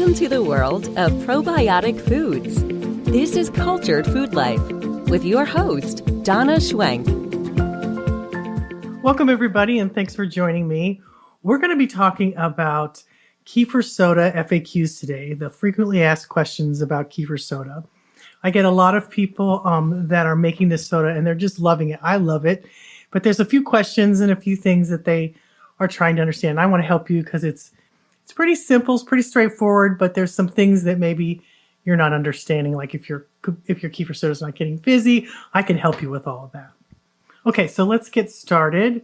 Welcome to the world of probiotic foods. This is Cultured Food Life with your host, Donna Schwenk. Welcome, everybody, and thanks for joining me. We're going to be talking about Kefir Soda FAQs today, the frequently asked questions about Kefir Soda. I get a lot of people that are making this soda, and they're just loving it. I love it, but there's a few questions and a few things that they are trying to understand. I want to help you because it's pretty simple, it's pretty straightforward, but there's some things that maybe you're not understanding. Like if your Kefir soda is not getting fizzy, I can help you with all of that. Okay, so let's get started.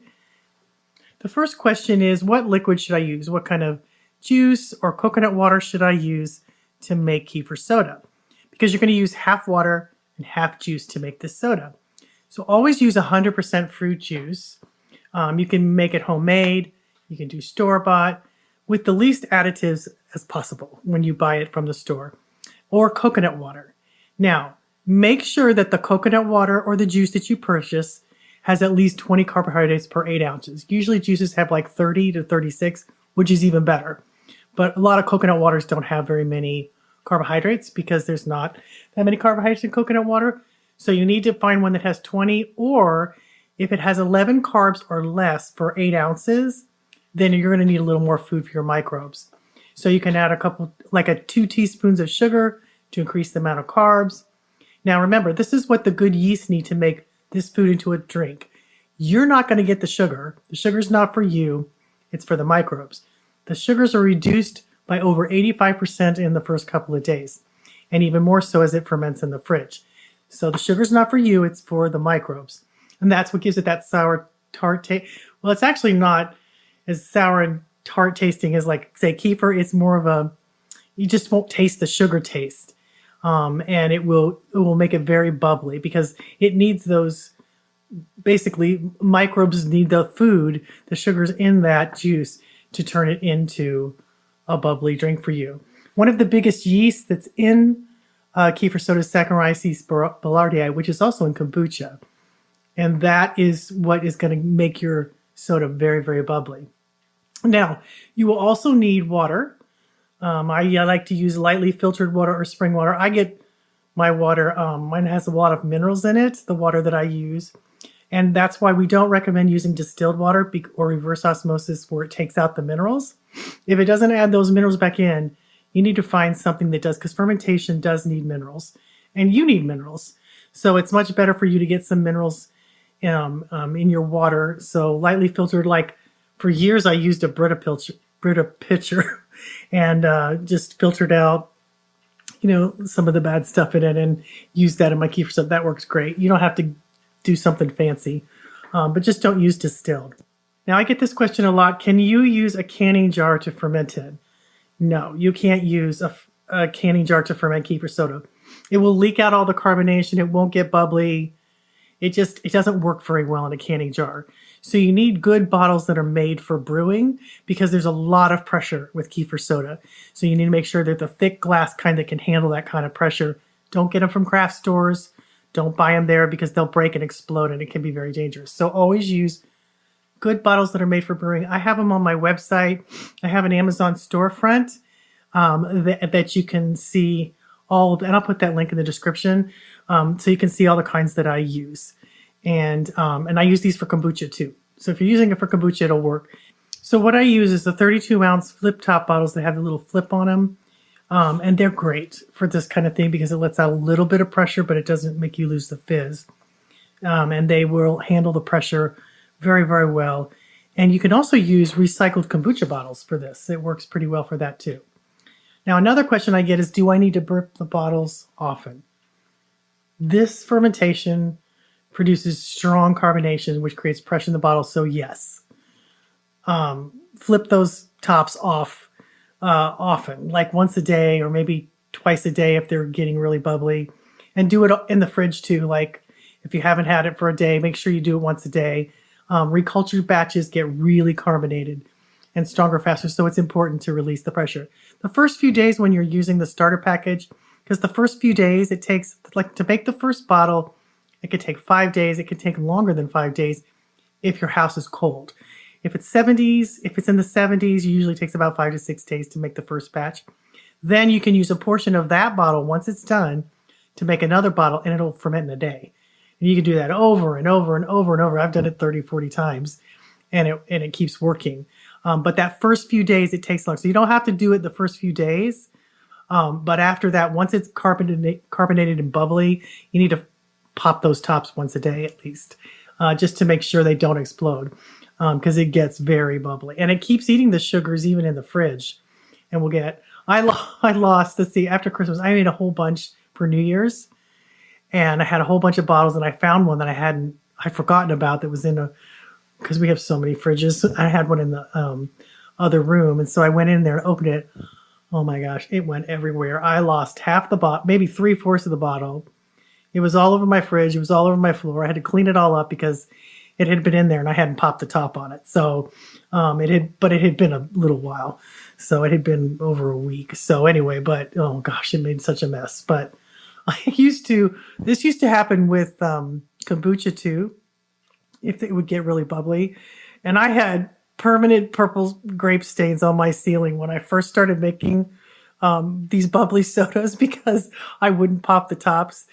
The first question is, what liquid should I use? What kind of juice or coconut water should I use to make Kefir soda? Because you're going to use half water and half juice to make this soda. So always use 100% fruit juice. You can make it homemade. You can do store-bought with the least additives as possible when you buy it from the store, or coconut water. Now, make sure that the coconut water or the juice that you purchase has at least 20 carbohydrates per 8 ounces. Usually juices have like 30 to 36, which is even better. But a lot of coconut waters don't have very many carbohydrates because there's not that many carbohydrates in coconut water. So you need to find one that has 20, or if it has 11 carbs or less per 8 ounces, then you're going to need a little more food for your microbes. So you can add a couple, like 2 teaspoons of sugar to increase the amount of carbs. Now remember, this is what the good yeast need to make this food into a drink. You're not going to get the sugar. The sugar's not for you. It's for the microbes. The sugars are reduced by over 85% in the first couple of days, and even more so as it ferments in the fridge. So the sugar's not for you. It's for the microbes. And that's what gives it that sour, tart taste. Well, it's actually not as sour and tart tasting as, like, say, kefir. It's more of you just won't taste the sugar taste. And it will make it very bubbly because it needs those, basically, microbes need the food, the sugars in that juice to turn it into a bubbly drink for you. One of the biggest yeasts that's in kefir soda is Saccharomyces boulardii, which is also in kombucha. And that is what is going to make your soda very, very bubbly. Now, you will also need water. I like to use lightly filtered water or spring water. I get my water, mine has a lot of minerals in it, the water that I use. And that's why we don't recommend using distilled water or reverse osmosis where it takes out the minerals. If it doesn't add those minerals back in, you need to find something that does, because fermentation does need minerals. And you need minerals. So it's much better for you to get some minerals in your water. So lightly filtered, like for years I used a Brita pitcher and just filtered out, some of the bad stuff in it and used that in my kefir soda. That works great. You don't have to do something fancy, but just don't use distilled. Now I get this question a lot. Can you use a canning jar to ferment it? No, you can't use a canning jar to ferment kefir soda. It will leak out all the carbonation. It won't get bubbly. It doesn't work very well in a canning jar. So you need good bottles that are made for brewing because there's a lot of pressure with kefir soda. So you need to make sure they're the thick glass kind that can handle that kind of pressure. Don't get them from craft stores. Don't buy them there because they'll break and explode and it can be very dangerous. So always use good bottles that are made for brewing. I have them on my website. I have an Amazon storefront that you can see all of, and I'll put that link in the description so you can see all the kinds that I use. And I use these for kombucha too. So if you're using it for kombucha, it'll work. So what I use is the 32-ounce flip top bottles that have a little flip on them. And they're great for this kind of thing because it lets out a little bit of pressure, but it doesn't make you lose the fizz. And they will handle the pressure very, very well. And you can also use recycled kombucha bottles for this. It works pretty well for that too. Now, another question I get is, do I need to burp the bottles often? This fermentation produces strong carbonation, which creates pressure in the bottle. So yes, flip those tops off often, like once a day or maybe twice a day if they're getting really bubbly. And do it in the fridge too. Like if you haven't had it for a day, make sure you do it once a day. Recultured batches get really carbonated and stronger faster, so it's important to release the pressure. The first few days when you're using the starter package, because the first few days it takes, like to make the first bottle, it could take 5 days. It could take longer than 5 days if your house is cold. If it's in the 70s, it usually takes about 5 to 6 days to make the first batch. Then you can use a portion of that bottle once it's done to make another bottle, and it'll ferment in a day. And you can do that over and over and over and over. I've done it 30, 40 times, and it keeps working. But that first few days, it takes long. So you don't have to do it the first few days. But after that, once it's carbonated and bubbly, you need to pop those tops once a day at least, just to make sure they don't explode, because it gets very bubbly. And it keeps eating the sugars even in the fridge. And I lost, let's see, after Christmas, I made a whole bunch for New Year's. And I had a whole bunch of bottles, and I found one that I'd forgotten about that was because we have so many fridges. I had one in the other room. And so I went in there and opened it. Oh my gosh, it went everywhere. I lost half the bottle, maybe 3/4 of the bottle. It was all over my fridge. It was all over my floor. I had to clean it all up because it had been in there and I hadn't popped the top on it. So it had been a little while. So it had been over a week. So anyway, but oh gosh, it made such a mess. But this used to happen with kombucha too, if it would get really bubbly. And I had permanent purple grape stains on my ceiling when I first started making these bubbly sodas because I wouldn't pop the tops.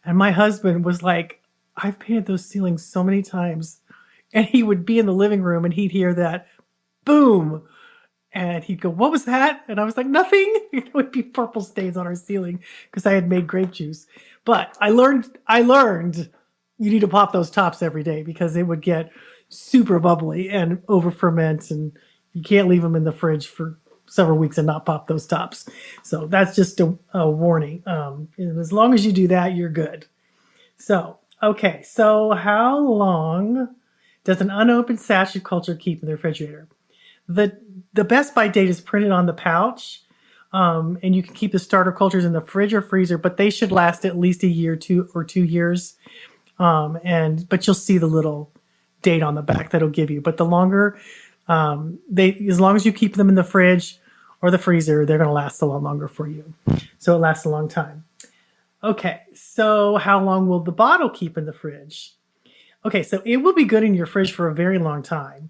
And my husband was like, I've painted those ceilings so many times. And he would be in the living room and he'd hear that boom. And he'd go, what was that? And I was like, nothing. It would be purple stains on our ceiling because I had made grape juice. But I learned you need to pop those tops every day because it would get super bubbly and over ferment, and you can't leave them in the fridge for several weeks and not pop those tops. So that's just a warning. And as long as you do that, you're good. So, okay. So how long does an unopened sachet of culture keep in the refrigerator? The best by date is printed on the pouch, and you can keep the starter cultures in the fridge or freezer, but they should last at least a year, 2 years. But you'll see the little date on the back that'll give you. But the longer, as long as you keep them in the fridge or the freezer, they're going to last a lot longer for you. So it lasts a long time. Okay, so how long will the bottle keep in the fridge? Okay, so it will be good in your fridge for a very long time.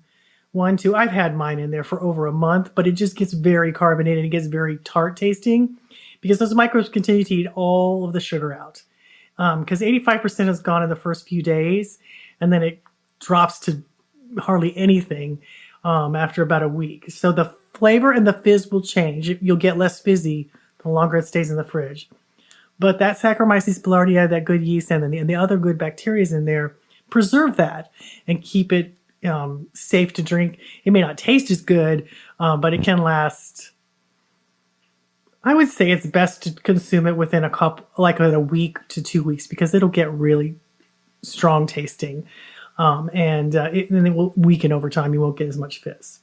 1, 2, I've had mine in there for over a month, but it just gets very carbonated. It gets very tart tasting because those microbes continue to eat all of the sugar out. Because 85% is gone in the first few days, and then it drops to hardly anything after about a week. So the flavor and the fizz will change. You'll get less fizzy the longer it stays in the fridge. But that Saccharomyces boulardii, that good yeast, and the other good bacteria in there, preserve that and keep it safe to drink. It may not taste as good, but it can last. I would say it's best to consume it within a week to 2 weeks, because it'll get really strong tasting, and it will weaken over time. You won't get as much fizz.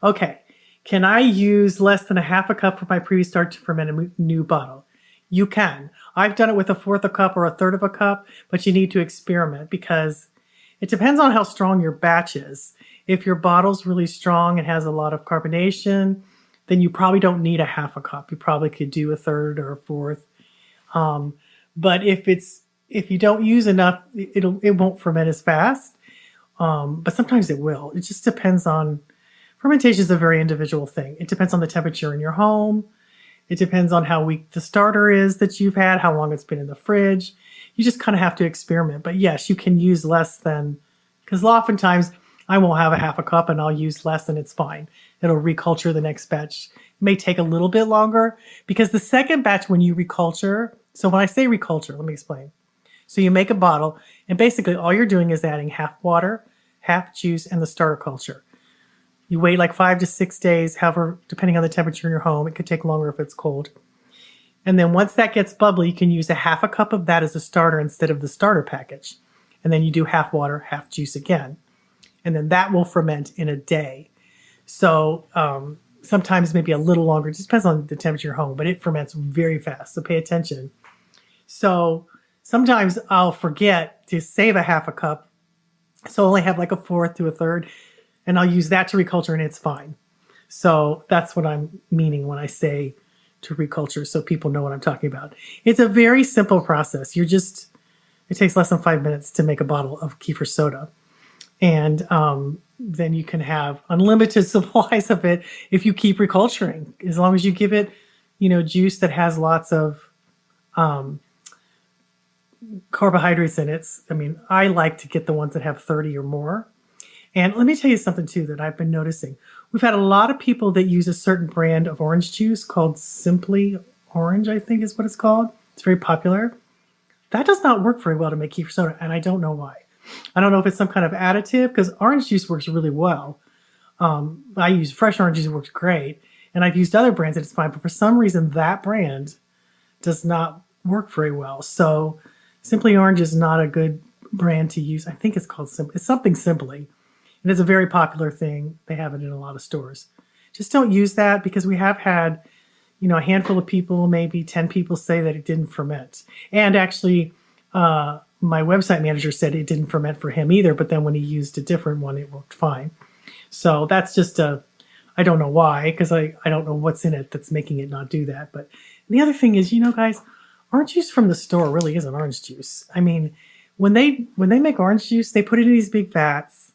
Okay, can I use less than a half a cup for my previous start to ferment a new bottle? You can. I've done it with 1/4 a cup or 1/3 of a cup, but you need to experiment because it depends on how strong your batch is. If your bottle's really strong and has a lot of carbonation, then you probably don't need a half a cup. You probably could do 1/3 or 1/4. But if you don't use enough, it won't ferment as fast. But sometimes it will. It just depends on. Fermentation is a very individual thing. It depends on the temperature in your home. It depends on how weak the starter is that you've had, how long it's been in the fridge. You just kind of have to experiment. But yes, you can use less than, because oftentimes I won't have a half a cup and I'll use less and it's fine. It'll reculture the next batch. It may take a little bit longer because the second batch, when you reculture, so when I say reculture, let me explain. So you make a bottle and basically all you're doing is adding half water, half juice, and the starter culture. You wait like 5 to 6 days, however, depending on the temperature in your home. It could take longer if it's cold. And then once that gets bubbly, you can use a half a cup of that as a starter instead of the starter package. And then you do half water, half juice again. And then that will ferment in a day. So sometimes maybe a little longer. It just depends on the temperature of your home, but it ferments very fast. So pay attention. So sometimes I'll forget to save a half a cup. So I only have like 1/4 to 1/3. And I'll use that to reculture and it's fine. So that's what I'm meaning when I say to reculture, so people know what I'm talking about. It's a very simple process. It takes less than 5 minutes to make a bottle of Kefir Soda. And then you can have unlimited supplies of it if you keep reculturing, as long as you give it, juice that has lots of carbohydrates in it. I mean, I like to get the ones that have 30 or more. And let me tell you something too that I've been noticing. We've had a lot of people that use a certain brand of orange juice called Simply Orange, I think is what it's called. It's very popular. That does not work very well to make kefir soda, and I don't know why. I don't know if it's some kind of additive, because orange juice works really well. I use fresh orange juice, it works great. And I've used other brands and it's fine, but for some reason that brand does not work very well. So Simply Orange is not a good brand to use. I think it's called it's something Simply. And it's a very popular thing. They have it in a lot of stores. Just don't use that, because we have had, a handful of people, maybe 10 people say that it didn't ferment. And actually, my website manager said it didn't ferment for him either, but then when he used a different one, it worked fine. So that's just I don't know why, because I don't know what's in it that's making it not do that. But the other thing is, guys, orange juice from the store really isn't orange juice. I mean, when they make orange juice, they put it in these big vats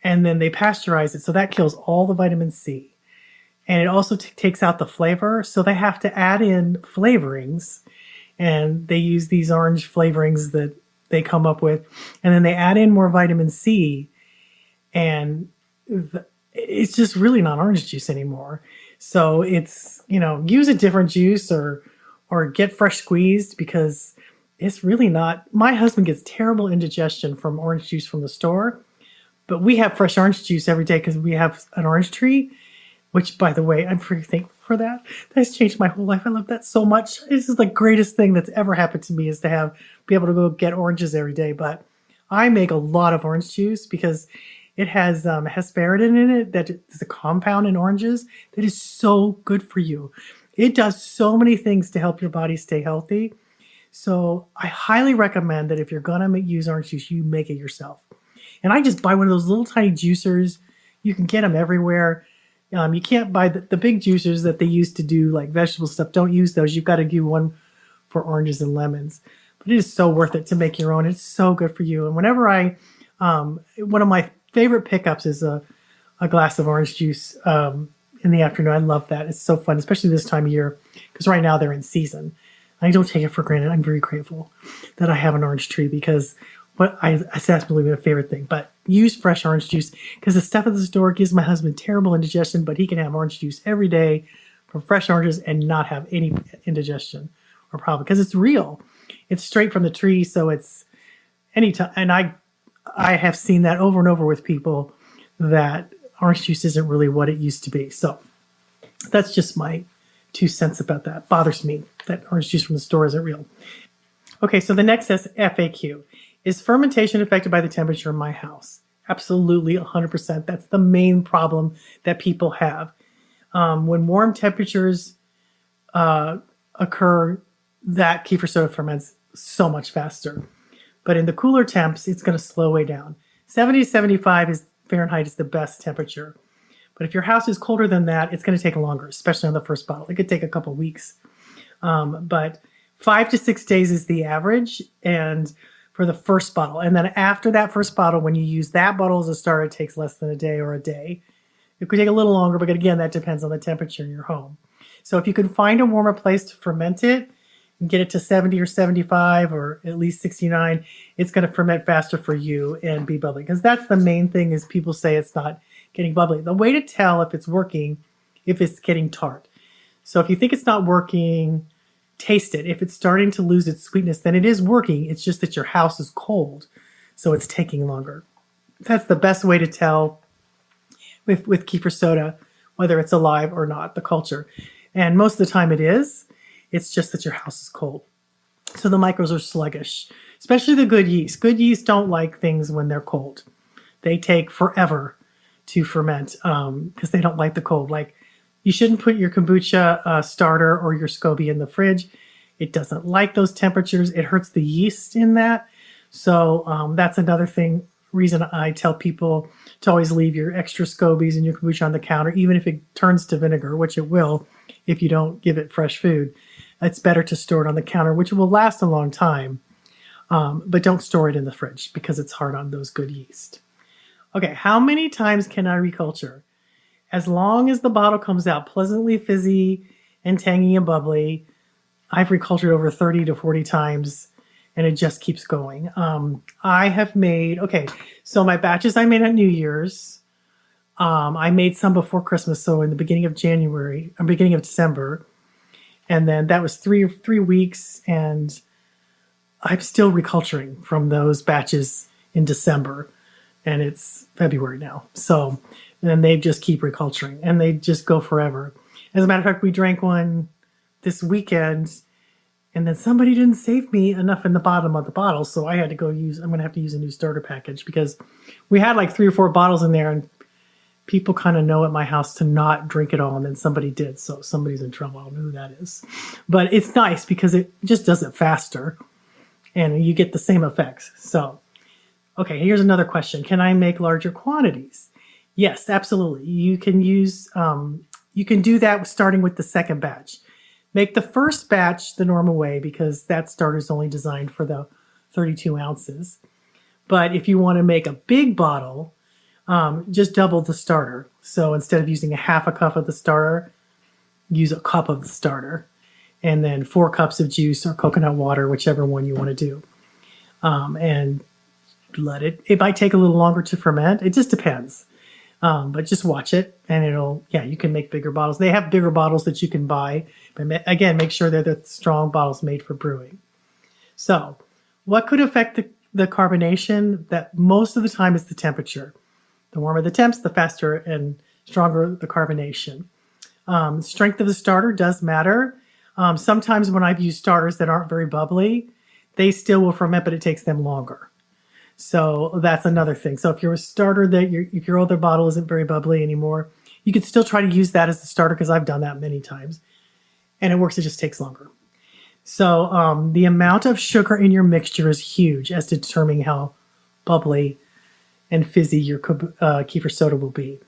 and then they pasteurize it. So that kills all the vitamin C. And it also takes out the flavor. So they have to add in flavorings. And they use these orange flavorings that they come up with. And then they add in more vitamin C. And it's just really not orange juice anymore. So it's, use a different juice or get fresh squeezed, because it's really not. My husband gets terrible indigestion from orange juice from the store. But we have fresh orange juice every day because we have an orange tree. Which, by the way, I'm very thankful for that. That has changed my whole life. I love that so much. This is the greatest thing that's ever happened to me, is to be able to go get oranges every day. But I make a lot of orange juice because it has hesperidin in it. That is a compound in oranges that is so good for you. It does so many things to help your body stay healthy. So I highly recommend that if you're going to use orange juice, you make it yourself. And I just buy one of those little tiny juicers. You can get them everywhere. You can't buy the big juicers that they used to do like vegetable stuff. Don't use those. You've got to do one for oranges and lemons. But it is so worth it to make your own. It's so good for you. And whenever one of my favorite pickups is a glass of orange juice in the afternoon. I love that. It's so fun, especially this time of year, because right now they're in season. I don't take it for granted. I'm very grateful that I have an orange tree, because that's absolutely my favorite thing. But use fresh orange juice, because the stuff at the store gives my husband terrible indigestion, but he can have orange juice every day from fresh oranges and not have any indigestion or problem, because it's real. It's straight from the tree, so it's anytime. And I have seen that over and over with people, that orange juice isn't really what it used to be. So that's just my 2 cents about that. Bothers me that orange juice from the store isn't real. Okay, so the next says FAQ. Is fermentation affected by the temperature in my house? Absolutely, 100%. That's the main problem that people have. When warm temperatures occur, that kefir soda ferments so much faster. But in the cooler temps, it's going to slow way down. 70 to 75 Fahrenheit is the best temperature. But if your house is colder than that, it's going to take longer, especially on the first bottle. It could take a couple weeks. But 5 to 6 days is the average, and for the first bottle. And then after that first bottle, when you use that bottle as a starter, it takes less than a day or a day. It could take a little longer, but again, that depends on the temperature in your home. So if you can find a warmer place to ferment it and get it to 70 or 75 or at least 69, it's going to ferment faster for you and be bubbly. Because that's the main thing, is people say it's not getting bubbly. The way to tell if it's working, if it's getting tart. So if you think it's not working, taste it. If it's starting to lose its sweetness, then it is working. It's just that your house is cold, so it's taking longer. That's the best way to tell with kefir soda, whether it's alive or not, the culture. And most of the time it is. It's just that your house is cold. So the microbes are sluggish, especially the good yeast. Good yeast don't like things when they're cold. They take forever to ferment because they don't like the cold. Like, you shouldn't put your kombucha starter or your SCOBY in the fridge. It doesn't like those temperatures. It hurts the yeast in that. So that's another reason I tell people to always leave your extra SCOBYs and your kombucha on the counter, even if it turns to vinegar, which it will if you don't give it fresh food. It's better to store it on the counter, which will last a long time. But don't store it in the fridge because it's hard on those good yeast. Okay, how many times can I reculture? As long as the bottle comes out pleasantly fizzy and tangy and bubbly, I've recultured over 30 to 40 times and it just keeps going. I have made, okay, so my batches I made at New Year's, I made some before Christmas, so in the beginning of January, or beginning of December, and then that was three weeks, and I'm still reculturing from those batches in December, and it's February now. So, and then they just keep reculturing, and they just go forever. As a matter of fact, we drank one this weekend, and then somebody didn't save me enough in the bottom of the bottle, so I had to I'm going to have to use a new starter package because we had like 3 or 4 bottles in there, and people kind of know at my house to not drink it all, and then somebody did, so somebody's in trouble. I don't know who that is. But it's nice because it just does it faster, and you get the same effects. So, okay, here's another question. Can I make larger quantities? Yes, absolutely. You can do that starting with the second batch. Make the first batch the normal way because that starter is only designed for the 32 ounces. But if you want to make a big bottle, just double the starter. So instead of using a half a cup of the starter, use a cup of the starter. And then 4 cups of juice or coconut water, whichever one you want to do. And it might take a little longer to ferment. It just depends. But just watch it and you can make bigger bottles. They have bigger bottles that you can buy. But again, make sure they're the strong bottles made for brewing. So what could affect the carbonation? That most of the time is the temperature. The warmer the temps, the faster and stronger the carbonation. Strength of the starter does matter. Sometimes when I've used starters that aren't very bubbly, they still will ferment, but it takes them longer. So that's another thing. So if you're a starter if your other bottle isn't very bubbly anymore, you could still try to use that as the starter because I've done that many times. And it works, it just takes longer. So the amount of sugar in your mixture is huge as to determining how bubbly and fizzy your kefir soda will be,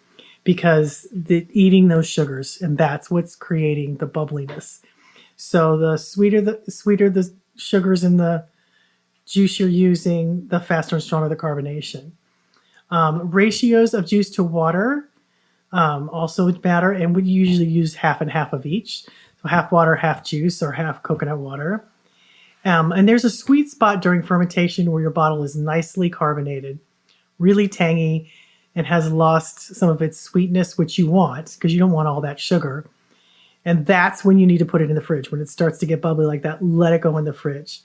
because eating those sugars, and that's what's creating the bubbliness. So the sweeter the sugars in the juice you're using, the faster and stronger the carbonation. Ratios of juice to water also matter, and we usually use half and half of each. So half water, half juice, or half coconut water. And there's a sweet spot during fermentation where your bottle is nicely carbonated, really tangy, and has lost some of its sweetness, which you want because you don't want all that sugar. And that's when you need to put it in the fridge. When it starts to get bubbly like that, let it go in the fridge.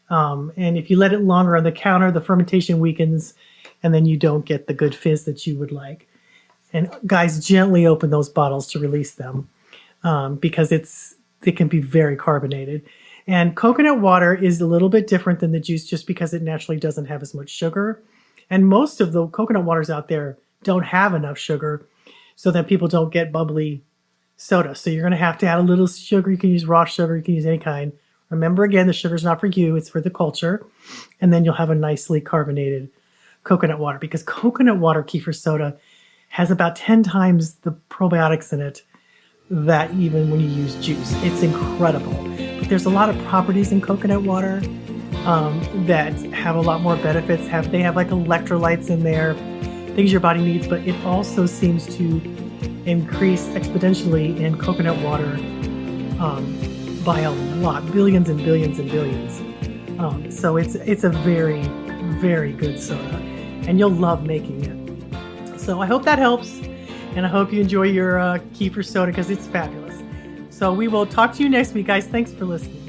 And if you let it longer on the counter, the fermentation weakens, and then you don't get the good fizz that you would like. And guys, gently open those bottles to release them because it can be very carbonated. And coconut water is a little bit different than the juice just because it naturally doesn't have as much sugar. And most of the coconut waters out there don't have enough sugar so that people don't get bubbly soda. So you're going to add a little sugar. You can use raw sugar. You can use any kind. Remember, again, the sugar's not for you. It's for the culture. And then you'll have a nicely carbonated coconut water because coconut water kefir soda has about 10 times the probiotics in it that even when you use juice. It's incredible. But there's a lot of properties in coconut water that have a lot more benefits. They have like electrolytes in there, things your body needs, but it also seems to increase exponentially in coconut water by a lot, billions and billions and billions. So it's a very, very good soda, and you'll love making it. So I hope that helps, and I hope you enjoy your kefir soda because it's fabulous. So we will talk to you next week, guys. Thanks for listening.